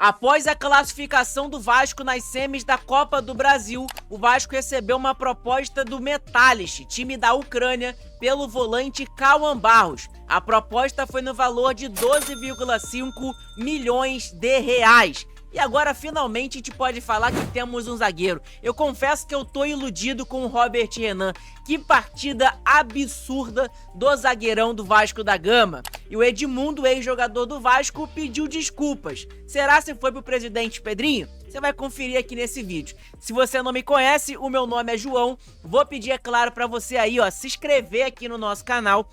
Após a classificação do Vasco nas semis da Copa do Brasil, o Vasco recebeu uma proposta do Metalist, time da Ucrânia, pelo volante Cauã Barros. A proposta foi no valor de 12,5 milhões de reais. E agora, finalmente, a gente pode falar que temos um zagueiro. Eu confesso que eu tô iludido com o Robert Renan. Que partida absurda do zagueirão do Vasco da Gama. E o Edmundo, ex-jogador do Vasco, pediu desculpas. Será se foi pro presidente Pedrinho? Você vai conferir aqui nesse vídeo. Se você não me conhece, o meu nome é João. Vou pedir, é claro, pra você aí, ó, se inscrever aqui no nosso canal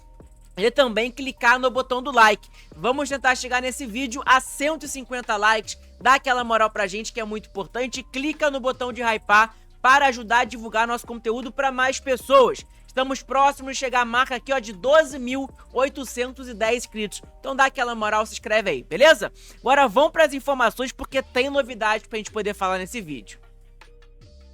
e também clicar no botão do like. Vamos tentar chegar nesse vídeo a 150 likes. Dá aquela moral pra gente que é muito importante. Clica no botão de hypar para ajudar a divulgar nosso conteúdo para mais pessoas. Estamos próximos de chegar a marca aqui, ó, de 12.810 inscritos. Então dá aquela moral, se inscreve aí, beleza? Agora vamos para as informações porque tem novidade pra gente poder falar nesse vídeo.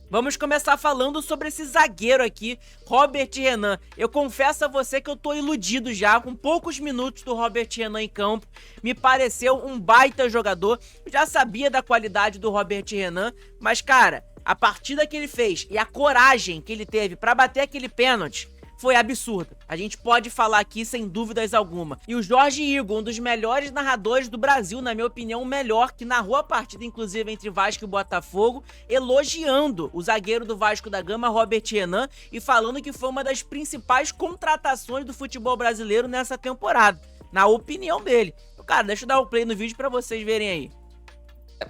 Vamos começar falando sobre esse zagueiro aqui, Robert Renan. Eu confesso a você que eu tô iludido já, com poucos minutos do Robert Renan em campo. Me pareceu um baita jogador. Eu já sabia da qualidade do Robert Renan, mas, cara, a partida que ele fez e a coragem que ele teve pra bater aquele pênalti foi absurda. A gente pode falar aqui sem dúvidas alguma. E o Jorge Igor, um dos melhores narradores do Brasil, na minha opinião, o melhor, que narrou a partida, inclusive, entre Vasco e Botafogo, elogiando o zagueiro do Vasco da Gama, Robert Renan, e falando que foi uma das principais contratações do futebol brasileiro nessa temporada, na opinião dele. Cara, deixa eu dar o play no vídeo pra vocês verem aí.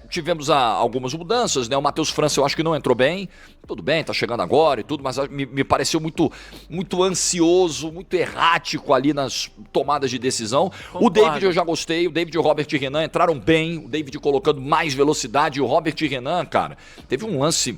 Tivemos algumas mudanças, né? O Matheus França eu acho que não entrou bem. Tudo bem, tá chegando agora e tudo, mas me pareceu muito ansioso, muito errático ali nas tomadas de decisão. Concordo. O David eu já gostei, o David e o Robert Renan entraram bem, o David colocando mais velocidade, e o Robert Renan, cara, teve um lance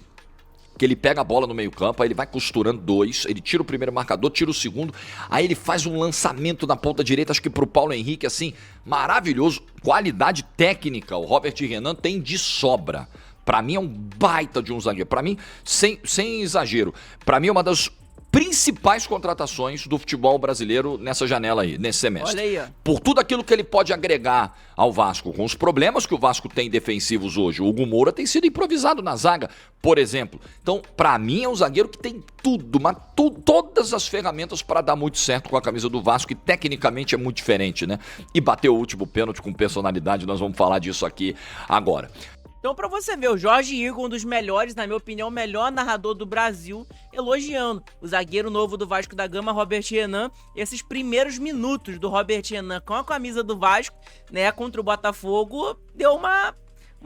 que ele pega a bola no meio campo, aí ele vai costurando dois, ele tira o primeiro marcador, tira o segundo, aí ele faz um lançamento na ponta direita, acho que pro Paulo Henrique, assim, maravilhoso, qualidade técnica, o Robert Renan tem de sobra. Pra mim é um baita de um zagueiro, pra mim, sem exagero, pra mim é uma das principais contratações do futebol brasileiro nessa janela aí, nesse semestre. Olha aí, ó. Por tudo aquilo que ele pode agregar ao Vasco, com os problemas que o Vasco tem defensivos hoje. O Hugo Moura tem sido improvisado na zaga, por exemplo. Então, pra mim, é um zagueiro que tem tudo, mas todas as ferramentas para dar muito certo com a camisa do Vasco, que tecnicamente é muito diferente, né? E bateu o último pênalti com personalidade, nós vamos falar disso aqui agora. Então, pra você ver, o Jorge Igor, um dos melhores, na minha opinião, o melhor narrador do Brasil, elogiando o zagueiro novo do Vasco da Gama, Robert Renan. Esses primeiros minutos do Robert Renan com a camisa do Vasco, né, contra o Botafogo, deu uma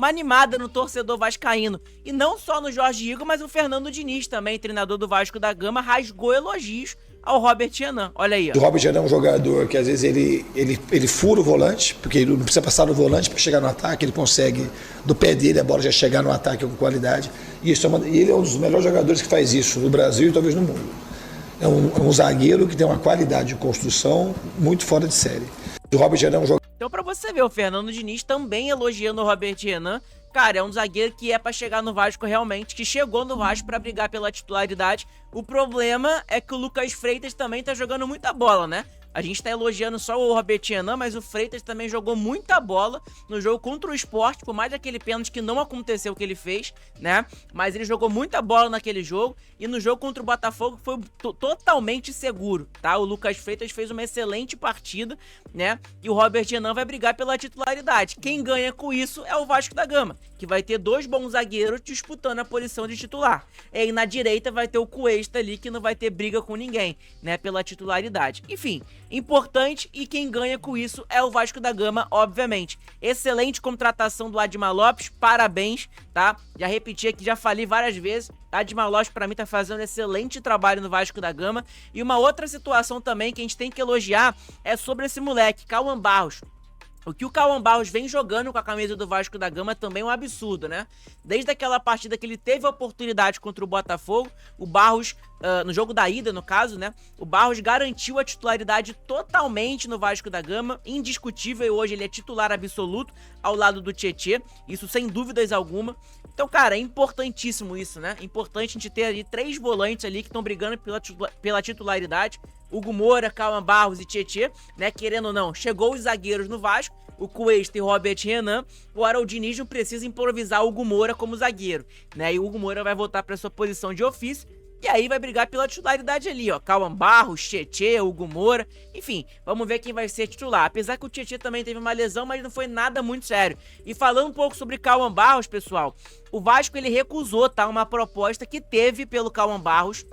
animada no torcedor vascaíno. E não só no Jorge Igor, mas o Fernando Diniz também, treinador do Vasco da Gama, rasgou elogios ao Robert Renan. Olha aí, ó. O Robert Renan é um jogador que às vezes ele fura o volante, porque ele não precisa passar no volante para chegar no ataque, ele consegue, do pé dele, a bola já chegar no ataque com qualidade. E ele é um dos melhores jogadores que faz isso no Brasil e talvez no mundo. É um zagueiro que tem uma qualidade de construção muito fora de série. O Robert Renan é um jogador. Então, pra você ver, o Fernando Diniz também elogiando o Robert Renan. Cara, é um zagueiro que é pra chegar no Vasco realmente, que chegou no Vasco pra brigar pela titularidade. O problema é que o Lucas Freitas também tá jogando muita bola, né? A gente tá elogiando só o Robert Renan, mas o Freitas também jogou muita bola no jogo contra o Sport, por mais daquele pênalti que não aconteceu o que ele fez, né? Mas ele jogou muita bola naquele jogo, e no jogo contra o Botafogo foi totalmente seguro, tá? O Lucas Freitas fez uma excelente partida, né? E o Robert Renan vai brigar pela titularidade. Quem ganha com isso é o Vasco da Gama, que vai ter dois bons zagueiros disputando a posição de titular. E aí na direita vai ter o Cuesta ali, que não vai ter briga com ninguém, né? Pela titularidade. Enfim, importante, e quem ganha com isso é o Vasco da Gama, obviamente. Excelente contratação do Admar Lopes, parabéns, tá? Já repeti aqui, já falei várias vezes, Admar Lopes pra mim tá fazendo um excelente trabalho no Vasco da Gama. E uma outra situação também que a gente tem que elogiar é sobre esse moleque, Cauã Barros. O que o Cauã Barros vem jogando com a camisa do Vasco da Gama também é um absurdo, né? Desde aquela partida que ele teve a oportunidade contra o Botafogo, o Barros, no jogo da ida, no caso, né? O Barros garantiu a titularidade totalmente no Vasco da Gama, indiscutível, e hoje ele é titular absoluto ao lado do Tietê, isso sem dúvidas alguma. Então, cara, é importantíssimo isso, né? Importante a gente ter ali 3 volantes ali que estão brigando pela titularidade. Hugo Moura, Cauã Barros e Tietê, né? Querendo ou não, chegou os zagueiros no Vasco, o Cuesta e Robert Renan. Agora o Diniz não precisa improvisar o Hugo Moura como zagueiro, né? E o Hugo Moura vai voltar para sua posição de ofício. E aí vai brigar pela titularidade ali, ó. Cauã Barros, Tietê, Hugo Moura. Enfim, vamos ver quem vai ser titular. Apesar que o Tietê também teve uma lesão, mas não foi nada muito sério. E falando um pouco sobre Cauã Barros, pessoal, o Vasco ele recusou, tá? Uma proposta que teve pelo Cauã Barros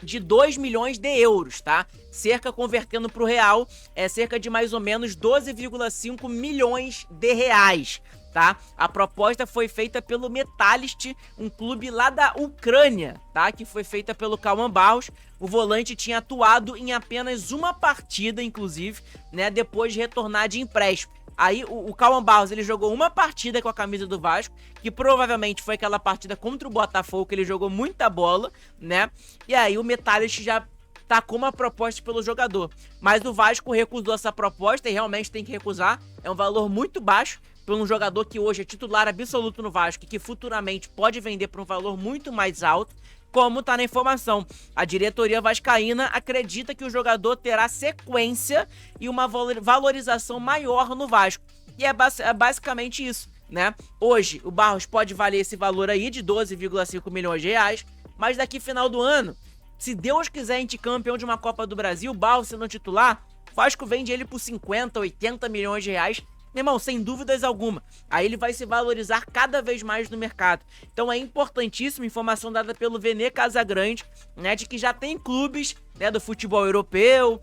de 2 milhões de euros, tá? Cerca, convertendo pro real, é cerca de mais ou menos 12,5 milhões de reais, tá? A proposta foi feita pelo Metalist, um clube lá da Ucrânia, tá? Que foi feita pelo Cauã Barros. O volante tinha atuado em apenas uma partida, inclusive, né? Depois de retornar de empréstimo. Aí o Cauã Barros, ele jogou uma partida com a camisa do Vasco, que provavelmente foi aquela partida contra o Botafogo, que ele jogou muita bola, né? E aí o Metalist já tacou uma proposta pelo jogador. Mas o Vasco recusou essa proposta e realmente tem que recusar. É um valor muito baixo por um jogador que hoje é titular absoluto no Vasco e que futuramente pode vender por um valor muito mais alto. Como tá na informação, a diretoria vascaína acredita que o jogador terá sequência e uma valorização maior no Vasco. E é basicamente isso, né? Hoje, o Barros pode valer esse valor aí de 12,5 milhões de reais, mas daqui final do ano, se Deus quiser a gente campeão de uma Copa do Brasil, o Barros sendo titular, o Vasco vende ele por 50, 80 milhões de reais. Meu irmão, sem dúvidas alguma, aí ele vai se valorizar cada vez mais no mercado. Então é importantíssima informação dada pelo Vene Casagrande, né, de que já tem clubes, né, do futebol europeu,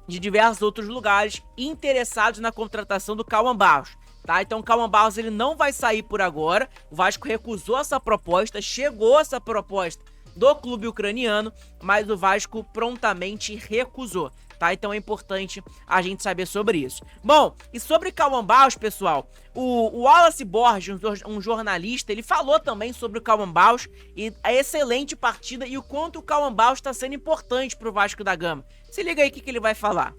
de diversos outros lugares, interessados na contratação do Cauã Barros, tá? Então o Cauã Barros ele não vai sair por agora, o Vasco recusou essa proposta, chegou essa proposta do clube ucraniano, mas o Vasco prontamente recusou, tá? Então é importante a gente saber sobre isso. Bom, e sobre Cauã Barros, pessoal, o Wallace Borges, um jornalista, ele falou também sobre o Cauã Barros e a excelente partida e o quanto o Cauã Barros está sendo importante pro Vasco da Gama. Se liga aí o que ele vai falar.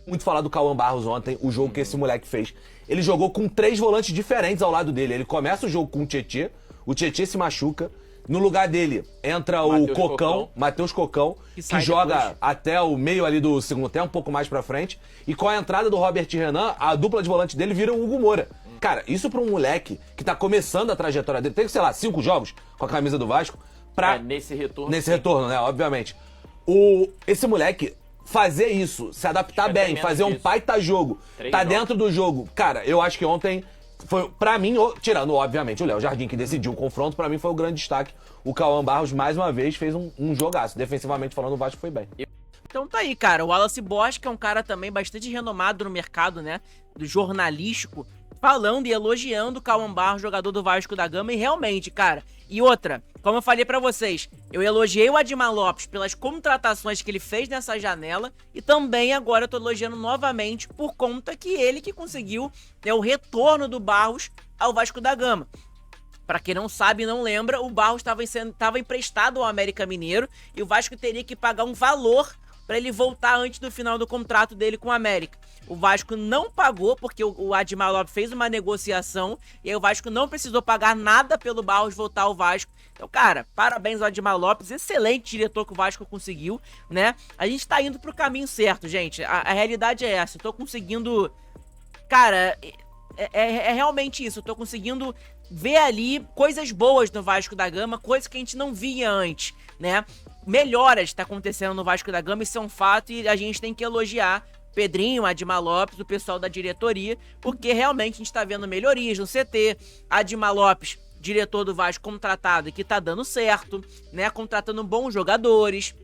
Muito falar do Cauã Barros ontem, o jogo que esse moleque fez. Ele jogou com 3 volantes diferentes ao lado dele. Ele começa o jogo com o Tietê se machuca. No lugar dele entra o Cocão, Matheus Cocão, que joga depois até o meio ali do segundo tempo, um pouco mais pra frente. E com a entrada do Robert Renan, a dupla de volante dele vira o Hugo Moura. Cara, isso pra um moleque que tá começando a trajetória dele, tem, sei lá, 5 jogos com a camisa do Vasco, pra... nesse retorno. Nesse retorno, né, obviamente. Esse moleque fazer isso, se adaptar bem, fazer um baita jogo, tá dentro do jogo. Cara, eu acho que ontem... Foi, pra mim, tirando, obviamente, o Léo Jardim, que decidiu o confronto, pra mim foi o grande destaque. O Cauã Barros, mais uma vez, fez um jogaço. Defensivamente falando, o Vasco foi bem. Então tá aí, cara. O Wallace Borges, que é um cara também bastante renomado no mercado, né, do jornalístico, falando e elogiando o Cauã Barros, jogador do Vasco da Gama, e realmente, cara. E outra, como eu falei pra vocês, eu elogiei o Admar Lopes pelas contratações que ele fez nessa janela e também agora eu tô elogiando novamente por conta que ele que conseguiu, né, o retorno do Barros ao Vasco da Gama. Pra quem não sabe e não lembra, o Barros estava emprestado ao América Mineiro e o Vasco teria que pagar um valor para ele voltar antes do final do contrato dele com o América. O Vasco não pagou, porque o Admar Lopes fez uma negociação, e aí o Vasco não precisou pagar nada pelo Barros voltar ao Vasco. Então, cara, parabéns ao Admar Lopes, excelente diretor que o Vasco conseguiu, né? A gente tá indo pro caminho certo, gente. A realidade é essa, eu tô conseguindo... Cara, é realmente isso, eu tô conseguindo ver ali coisas boas no Vasco da Gama, coisas que a gente não via antes, né? Melhoras tá acontecendo no Vasco da Gama, isso é um fato e a gente tem que elogiar Pedrinho, Admar Lopes, o pessoal da diretoria, porque realmente a gente tá vendo melhorias no CT. Admar Lopes, diretor do Vasco contratado, que tá dando certo, né? Contratando bons jogadores.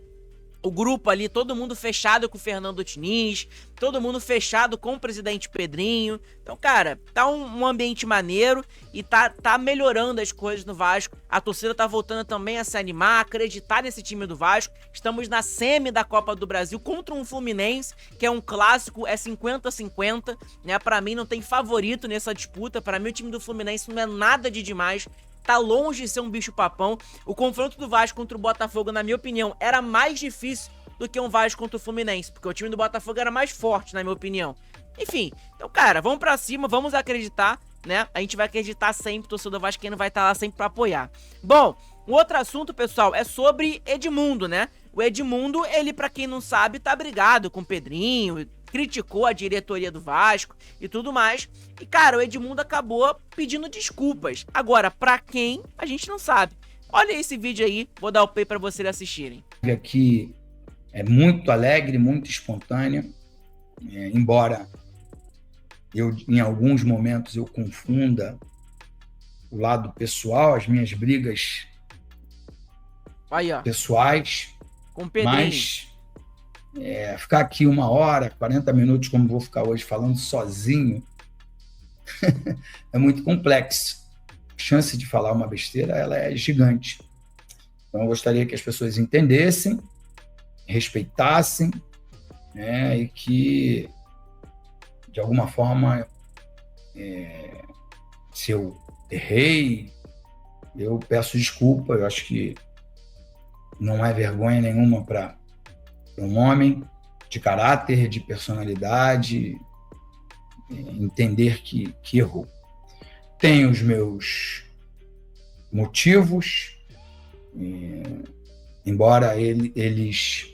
O grupo ali, todo mundo fechado com o Fernando Diniz, todo mundo fechado com o presidente Pedrinho. Então, cara, tá um ambiente maneiro e tá melhorando as coisas no Vasco. A torcida tá voltando também a se animar, a acreditar nesse time do Vasco. Estamos na semi da Copa do Brasil contra um Fluminense, que é um clássico, é 50-50, né? Pra mim não tem favorito nessa disputa, pra mim o time do Fluminense não é nada de demais. Tá longe de ser um bicho-papão. O confronto do Vasco contra o Botafogo, na minha opinião, era mais difícil do que um Vasco contra o Fluminense, porque o time do Botafogo era mais forte, na minha opinião. Enfim, então, cara, vamos pra cima, vamos acreditar, né? A gente vai acreditar sempre, o torcedor vascaíno vai estar lá sempre pra apoiar. Bom, um outro assunto, pessoal, é sobre Edmundo, né? O Edmundo, ele, pra quem não sabe, tá brigado com o Pedrinho, criticou a diretoria do Vasco e tudo mais. E, cara, o Edmundo acabou pedindo desculpas. Agora, pra quem, a gente não sabe. Olha esse vídeo aí, vou dar o play pra vocês assistirem. Aqui é muito alegre, muito espontânea, embora eu, em alguns momentos, eu confunda o lado pessoal, as minhas brigas Aí, ó, pessoais, com o Pedrinho. mas ficar aqui 1 hora, 40 minutos, como vou ficar hoje, falando sozinho, é muito complexo. A chance de falar uma besteira, ela é gigante. Então, eu gostaria que as pessoas entendessem, respeitassem, né, e que, de alguma forma, se eu errei, eu peço desculpa. Eu acho que não é vergonha nenhuma para um homem de caráter, de personalidade, entender que errou. Tenho os meus motivos, embora eles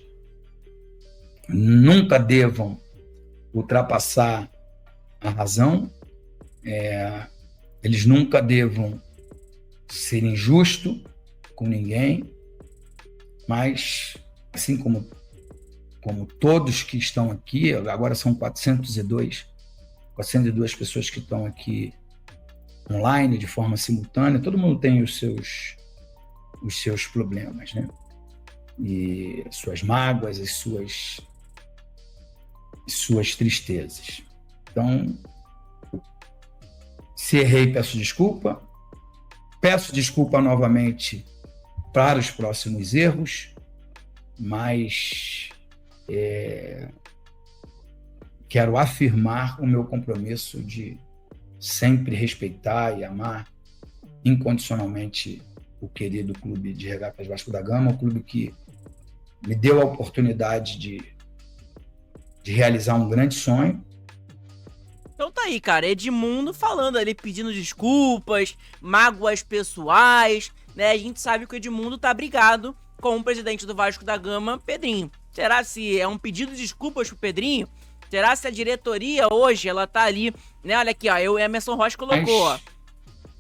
nunca devam ultrapassar a razão, eles nunca devam ser injustos com ninguém, mas, assim como todos que estão aqui, agora são 402 pessoas que estão aqui online, de forma simultânea, todo mundo tem os seus problemas, né? E suas mágoas, as suas tristezas. Então, se errei, peço desculpa. Peço desculpa novamente para os próximos erros, mas quero afirmar o meu compromisso de sempre respeitar e amar incondicionalmente o querido Clube de Regatas Vasco da Gama, o clube que me deu a oportunidade de realizar um grande sonho. Então tá aí, cara, Edmundo falando ali, pedindo desculpas, mágoas pessoais, né? A gente sabe que o Edmundo tá brigado com o presidente do Vasco da Gama, Pedrinho. Será se é um pedido de desculpas pro Pedrinho? Será se a diretoria hoje, ela tá ali, né? Olha aqui, ó, o Emerson Rocha colocou, ó.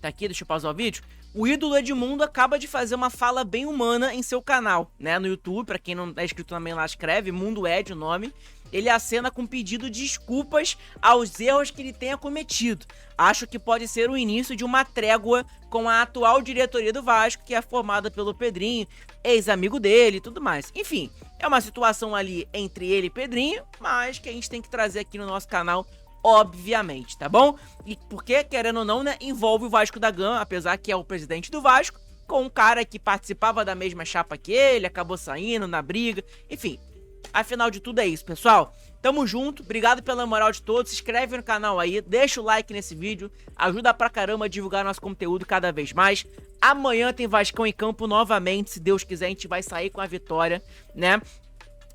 Tá aqui, deixa eu pausar o vídeo. O ídolo Edmundo acaba de fazer uma fala bem humana em seu canal, né? No YouTube, pra quem não tá inscrito também lá, escreve, Mundo Ed o nome. Ele acena com pedido de desculpas aos erros que ele tenha cometido. Acho que pode ser o início de uma trégua com a atual diretoria do Vasco, que é formada pelo Pedrinho, ex-amigo dele e tudo mais. Enfim, é uma situação ali entre ele e Pedrinho, mas que a gente tem que trazer aqui no nosso canal, obviamente, tá bom? E porque, querendo ou não, né, envolve o Vasco da Gama, apesar que é o presidente do Vasco, com um cara que participava da mesma chapa que ele, acabou saindo na briga, enfim. Afinal de tudo é isso, pessoal. Tamo junto, obrigado pela moral de todos. Se inscreve no canal aí, deixa o like nesse vídeo, ajuda pra caramba a divulgar nosso conteúdo cada vez mais. Amanhã tem Vascão em campo novamente, se Deus quiser a gente vai sair com a vitória, né?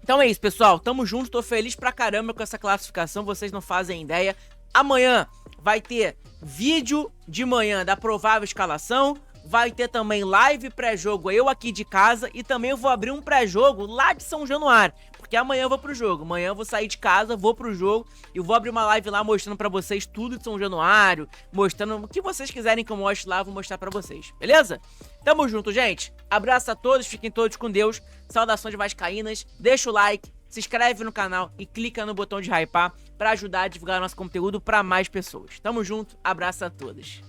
Então é isso, pessoal, tamo junto, tô feliz pra caramba com essa classificação, vocês não fazem ideia. Amanhã vai ter vídeo de manhã da provável escalação, vai ter também live pré-jogo eu aqui de casa e também eu vou abrir um pré-jogo lá de São Januário, porque amanhã eu vou pro jogo, amanhã eu vou sair de casa, vou pro jogo e vou abrir uma live lá mostrando pra vocês tudo de São Januário, mostrando o que vocês quiserem que eu mostre lá, eu vou mostrar pra vocês, beleza? Tamo junto, gente, abraço a todos, fiquem todos com Deus, saudações vascaínas, deixa o like, se inscreve no canal e clica no botão de hypar pra ajudar a divulgar nosso conteúdo pra mais pessoas. Tamo junto, abraço a todos.